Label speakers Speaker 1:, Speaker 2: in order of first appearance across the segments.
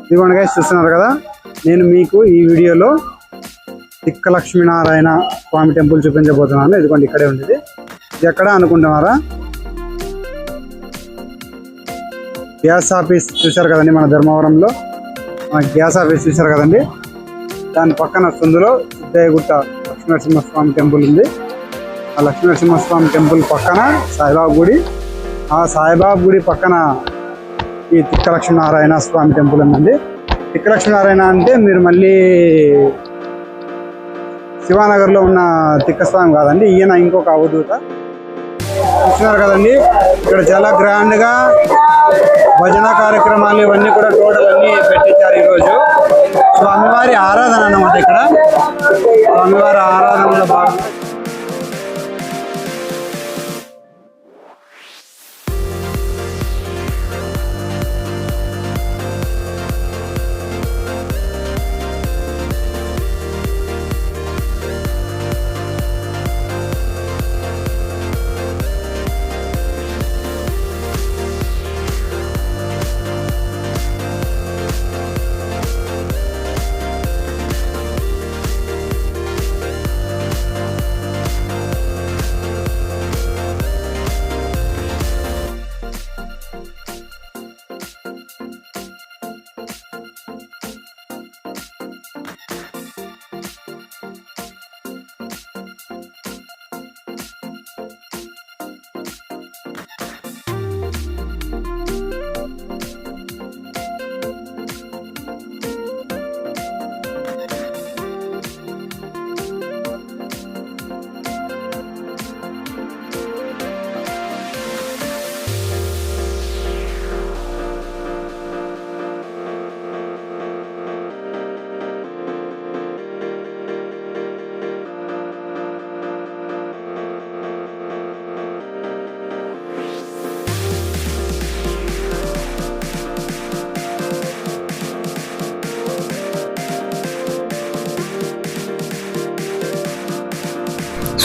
Speaker 1: ఇదిగోండి గైస్, చూస్తున్నారు కదా, నేను మీకు ఈ వీడియోలో తిక్క లక్ష్మీనారాయణ స్వామి టెంపుల్ చూపించబోతున్నాను. ఇదిగోండి ఇక్కడే ఉండేది. ఇది ఎక్కడ అనుకుంటున్నారా? గ్యాస్ ఆఫీస్ చూశారు కదండి, మన ధర్మవరంలో గ్యాస్ ఆఫీస్ చూశారు కదండి, దాని పక్కన సందులో సిద్ధయ్యగుట్ట లక్ష్మీనరసింహస్వామి టెంపుల్ ఉంది. ఆ లక్ష్మీనరసింహస్వామి టెంపుల్ పక్కన సాయిబాబా గుడి, ఆ సాయిబాబా గుడి పక్కన ఈ తిక్క లక్ష్మీనారాయణ స్వామి టెంపుల్ ఉందండి. తిక్క లక్ష్మీనారాయణ అంటే మీరు మళ్ళీ శివానగర్లో ఉన్న తిక్కస్వామి కాదండి, ఈయన ఇంకొక అవధూత. చూస్తున్నారు కదండి, ఇక్కడ చాలా గ్రాండ్గా భజన కార్యక్రమాలు ఇవన్నీ కూడా టోటల్ అన్నీ పెట్టించారు. ఈరోజు స్వామివారి ఆరాధన అన్నమాట. ఇక్కడ స్వామివారి ఆరాధనలో భాగంగా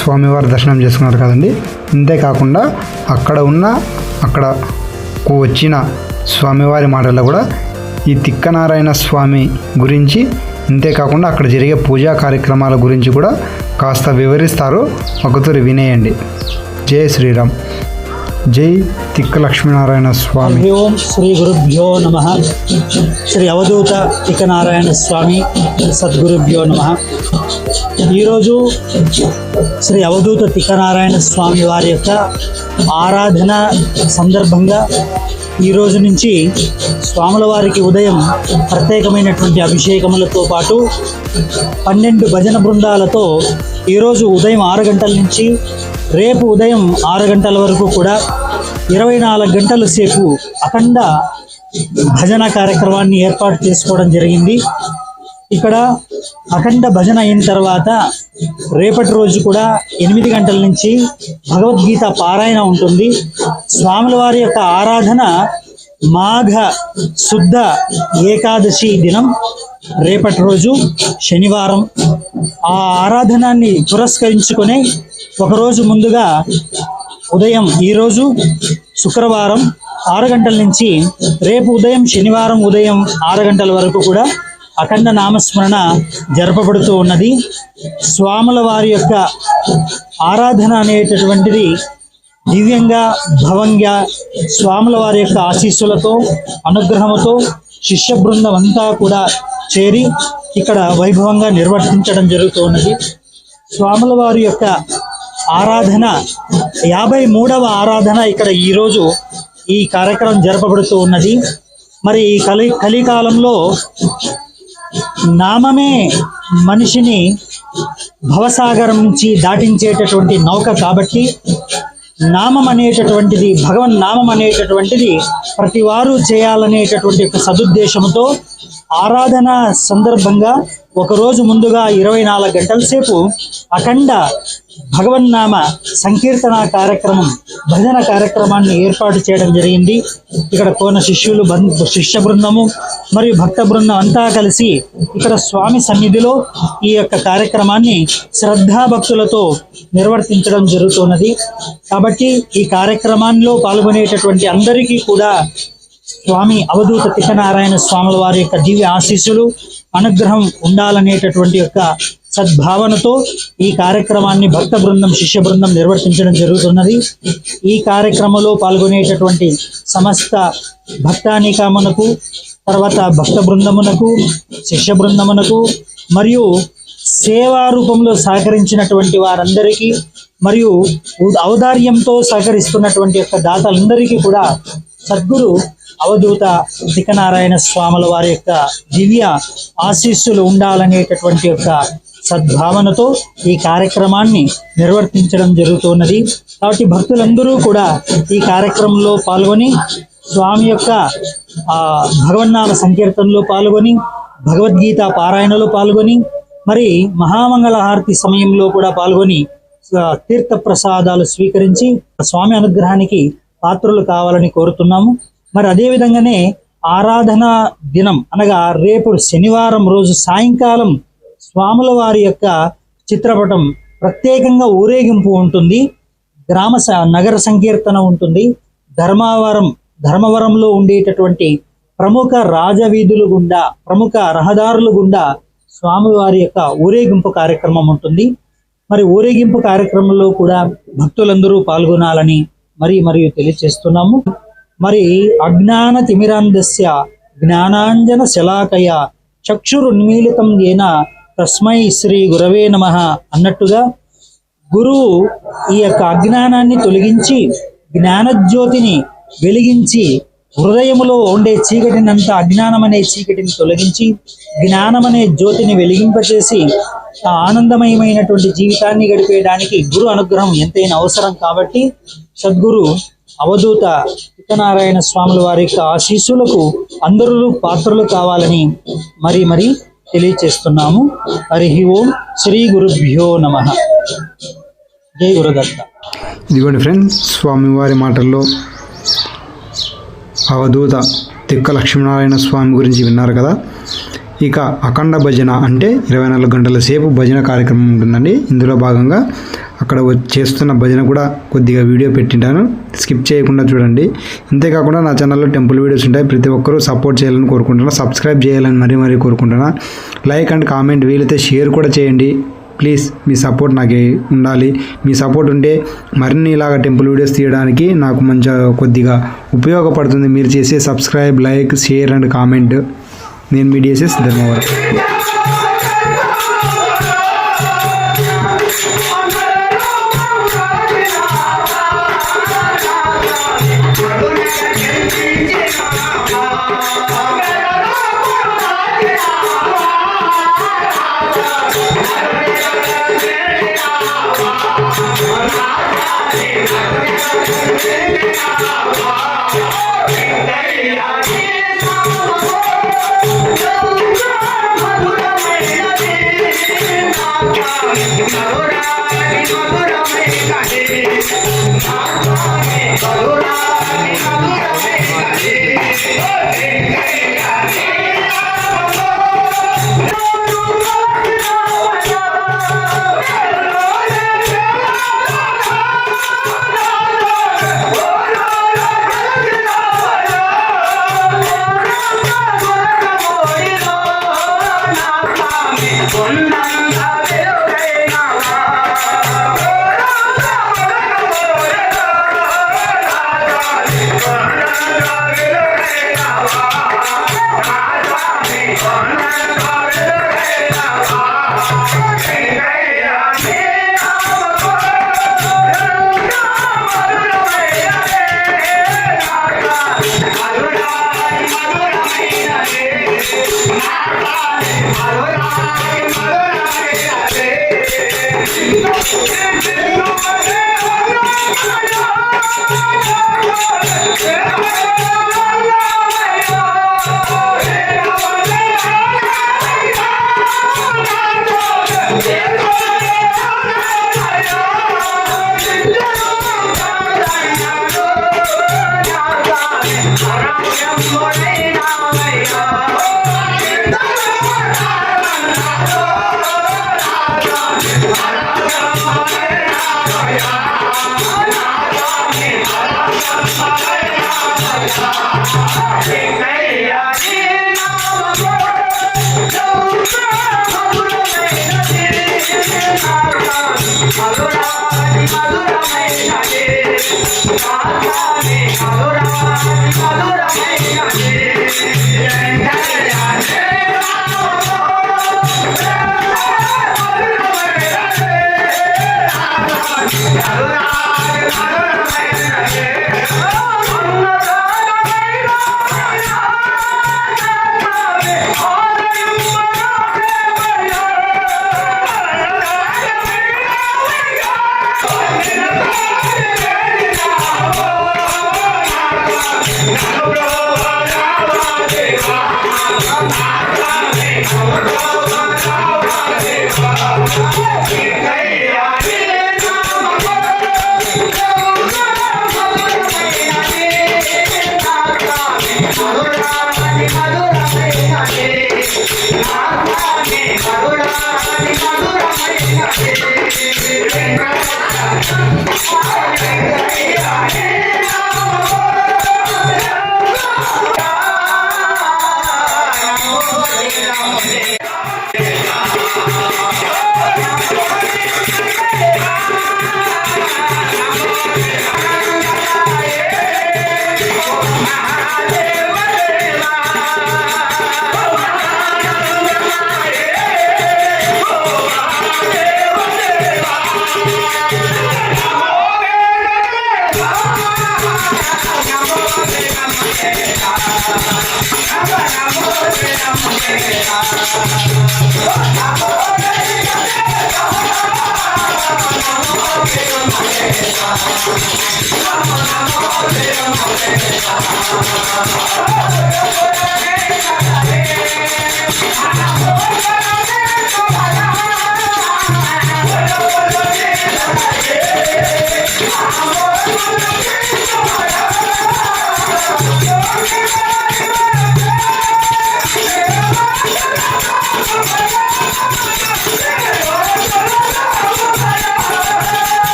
Speaker 1: స్వామివారి దర్శనం చేసుకున్నారు కదండి. ఇంతేకాకుండా అక్కడకు వచ్చిన స్వామివారి మాటల్లో కూడా ఈ తిక్కనారాయణ స్వామి గురించి, ఇంతేకాకుండా అక్కడ జరిగే పూజా కార్యక్రమాల గురించి కూడా కాస్త వివరిస్తారు. ఒకసారి వినేయండి. జై శ్రీరామ్. జై తిక్క లక్ష్మీనారాయణ స్వామి.
Speaker 2: ఓం శ్రీ గురుభ్యో నమః. శ్రీ అవధూత తిక్కనారాయణ స్వామి సద్గురుభ్యో నమః. ఈరోజు శ్రీ అవధూత తిక్కనారాయణ స్వామి వారి యొక్క ఆరాధన సందర్భంగా ఈరోజు నుంచి స్వాముల వారికి ఉదయం ప్రత్యేకమైనటువంటి అభిషేకములతో పాటు 12 భజన బృందాలతో ఈరోజు ఉదయం 6 గంటల నుంచి రేపు ఉదయం 6 గంటల వరకు కూడా 24 గంటల సేపు అఖండ భజన కార్యక్రమాన్ని ఏర్పాటు చేసుకోవడం జరిగింది. ఇక్కడ అఖండ భజన అయిన తర్వాత రేపటి రోజు కూడా 8 గంటల నుంచి భగవద్గీత పారాయణ ఉంటుంది. స్వాముల వారి యొక్క ఆరాధన మాఘ శుద్ధ ఏకాదశి దినం, రేపటి రోజు శనివారం. ఆ ఆరాధనాన్ని పురస్కరించుకొని ఒకరోజు ముందుగా ఉదయం, ఈరోజు శుక్రవారం 6 గంటల నుంచి రేపు ఉదయం శనివారం ఉదయం 6 గంటల వరకు కూడా అఖండ నామస్మరణ జరపబడుతూ ఉన్నది. స్వాముల వారి యొక్క ఆరాధన అనేటటువంటిది దివ్యంగా భవంగా స్వాముల వారి యొక్క ఆశీస్సులతో అనుగ్రహముతో శిష్య బృందం అంతా కూడా చేరి ఇక్కడ వైభవంగా నిర్వర్తించడం జరుగుతూ ఉన్నది. స్వాముల వారి యొక్క ఆరాధన 53వ ఆరాధన ఇక్కడ ఈరోజు ఈ కార్యక్రమం జరపబడుతూ ఉన్నది. మరి ఈ కలికాలంలో నామమే మనిషిని భవసాగరం నుంచి దాటించేటటువంటి నౌక కాబట్టి నామం అనేటటువంటిది, భగవన్ నామం అనేటటువంటిది ప్రతి వారు చేయాలనేటటువంటి ఒక సదుద్దేశంతో ఆరాధన సందర్భంగా ఒకరోజు ముందుగా 24 గంటల సేపు అఖండ భగవన్నామ సంకీర్తన కార్యక్రమం, భజన కార్యక్రమాన్ని ఏర్పాటు చేయడం జరిగింది. ఇక్కడ కోన శిష్యులు, శిష్య బృందము మరియు భక్త బృందం అంతా కలిసి ఇక్కడ స్వామి సన్నిధిలో ఈ యొక్క కార్యక్రమాన్ని శ్రద్ధాభక్తులతో నిర్వర్తించడం జరుగుతున్నది. కాబట్టి ఈ కార్యక్రమాల్లో పాల్గొనేటటువంటి అందరికీ కూడా స్వామి అవధూత తిక్కనారాయణ స్వాముల వారి యొక్క దివ్య ఆశీస్సులు అనుగ్రహం ఉండాలనేటటువంటి యొక్క సద్భావనతో ఈ కార్యక్రమాన్ని భక్త బృందం శిష్య బృందం నిర్వర్తించడం జరుగుతున్నది. ఈ కార్యక్రమంలో పాల్గొనేటటువంటి సమస్త భక్తానికామునకు, తర్వాత భక్త బృందమునకు, శిష్య బృందమునకు మరియు సేవా రూపంలో సహకరించినటువంటి వారందరికీ మరియు ఔదార్యంతో సహకరిస్తున్నటువంటి యొక్క దాతలందరికీ కూడా సద్గురు అవధూత తిక్కనారాయణ స్వాముల వారి యొక్క దివ్య ఆశీస్సులు ఉండాలనేటటువంటి యొక్క సద్భావనతో ఈ కార్యక్రమాన్ని నిర్వర్తించడం జరుగుతున్నది. కాబట్టి భక్తులందరూ కూడా ఈ కార్యక్రమంలో పాల్గొని స్వామి యొక్క భగవన్నామ సంకీర్తనలో పాల్గొని, భగవద్గీత పారాయణలో పాల్గొని, మరి మహామంగళహారతి సమయంలో కూడా పాల్గొని తీర్థ ప్రసాదాలు స్వీకరించి స్వామి అనుగ్రహానికి పాత్రులు కావాలని కోరుతున్నాము. మరి అదే విధంగానే ఆరాధన దినం అనగా రేపు శనివారం రోజు సాయంకాలం స్వాముల వారి యొక్క చిత్రపటం ప్రత్యేకంగా ఊరేగింపు ఉంటుంది. నగర సంకీర్తన ఉంటుంది. ధర్మవరంలో ఉండేటటువంటి ప్రముఖ రాజవీధులు గుండా, ప్రముఖ రహదారులు గుండా స్వామివారి యొక్క ఊరేగింపు కార్యక్రమం ఉంటుంది. మరి ఊరేగింపు కార్యక్రమంలో కూడా భక్తులందరూ పాల్గొనాలని మరియు తెలియజేస్తున్నాము. మరి అజ్ఞాన తిమిరాంధస్య జ్ఞానాంజన శలాకయ చక్షురున్మీలితం ఏన తస్మై శ్రీ గురవే నమః అన్నట్టుగా గురువు ఈ యొక్క అజ్ఞానాన్ని తొలగించి జ్ఞానజ్యోతిని వెలిగించి హృదయములో ఉండే చీకటినంతా, అజ్ఞానం అనే చీకటిని తొలగించి జ్ఞానం అనే జ్యోతిని వెలిగింపచేసి ఆ ఆనందమయమైనటువంటి జీవితాన్ని గడిపేయడానికి గురు అనుగ్రహం ఎంతైనా అవసరం. కాబట్టి సద్గురు అవధూత తిక్కనారాయణ స్వాముల వారి యొక్క ఆశీస్సులకు అందరూ పాత్రలు కావాలని మరి తెలియచేస్తున్నాము. హరి ఓం శ్రీ గురుభ్యో నమః. జై గురుదత్త.
Speaker 1: ఇదిగోండి ఫ్రెండ్స్, స్వామివారి మాటల్లో అవధూత తిక్క లక్ష్మీనారాయణ స్వామి గురించి విన్నారు కదా. ఇక అఖండ భజన అంటే 24 గంటల సేపు భజన కార్యక్రమం ఉంటుందండి. ఇందులో భాగంగా అక్కడ చేస్తున్న భజన కూడా కొద్దిగా వీడియో పెట్టింటాను, స్కిప్ చేయకుండా చూడండి. అంతేకాకుండా నా ఛానల్లో టెంపుల్ వీడియోస్ ఉంటాయి, ప్రతి ఒక్కరూ సపోర్ట్ చేయాలని కోరుకుంటున్నా, సబ్స్క్రైబ్ చేయాలని మరీ కోరుకుంటున్నా. లైక్ అండ్ కామెంట్, వీలైతే షేర్ కూడా చేయండి ప్లీజ్. మీ సపోర్ట్ నాకు ఉండాలి. మీ సపోర్ట్ ఉంటే మరిన్ని ఇలాగ టెంపుల్ వీడియోస్ తీయడానికి నాకు కొద్దిగా ఉపయోగపడుతుంది. మీరు చేసే subscribe, like, share and comment. నేను మీ DSS ధర్మవరం.
Speaker 3: Yeah.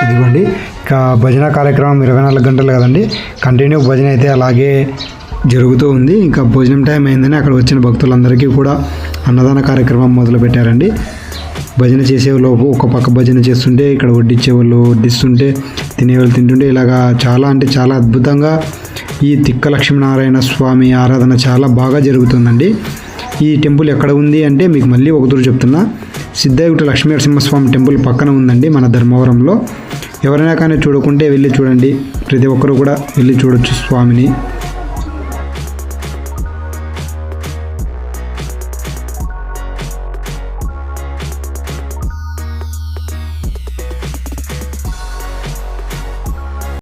Speaker 1: ఇదిగోండి ఇక భజన కార్యక్రమం 24 గంటలు కదండి, కంటిన్యూ భజన అయితే అలాగే జరుగుతూ ఉంది. ఇంకా భోజనం టైం అయిందని అక్కడ వచ్చిన భక్తులందరికీ కూడా అన్నదాన కార్యక్రమం మొదలు పెట్టారండి. భజన చేసేలోపు ఒక పక్క భజన చేస్తుంటే ఇక్కడ వడ్డించేవాళ్ళు వడ్డిస్తుంటే తినేవాళ్ళు తింటుంటే ఇలాగా చాలా అంటే చాలా అద్భుతంగా ఈ తిక్క లక్ష్మీనారాయణ స్వామి ఆరాధన చాలా బాగా జరుగుతుందండి. ఈ టెంపుల్ ఎక్కడ ఉంది అంటే మీకు మళ్ళీ ఒకతూరు చెప్తున్నా, సిద్ధయ్యగుట్ట లక్ష్మీనరసింహస్వామి టెంపుల్ పక్కన ఉందండి మన ధర్మవరంలో. ఎవరైనా కానీ చూడకుంటే వెళ్ళి చూడండి, ప్రతి ఒక్కరు కూడా వెళ్ళి చూడొచ్చు స్వామిని.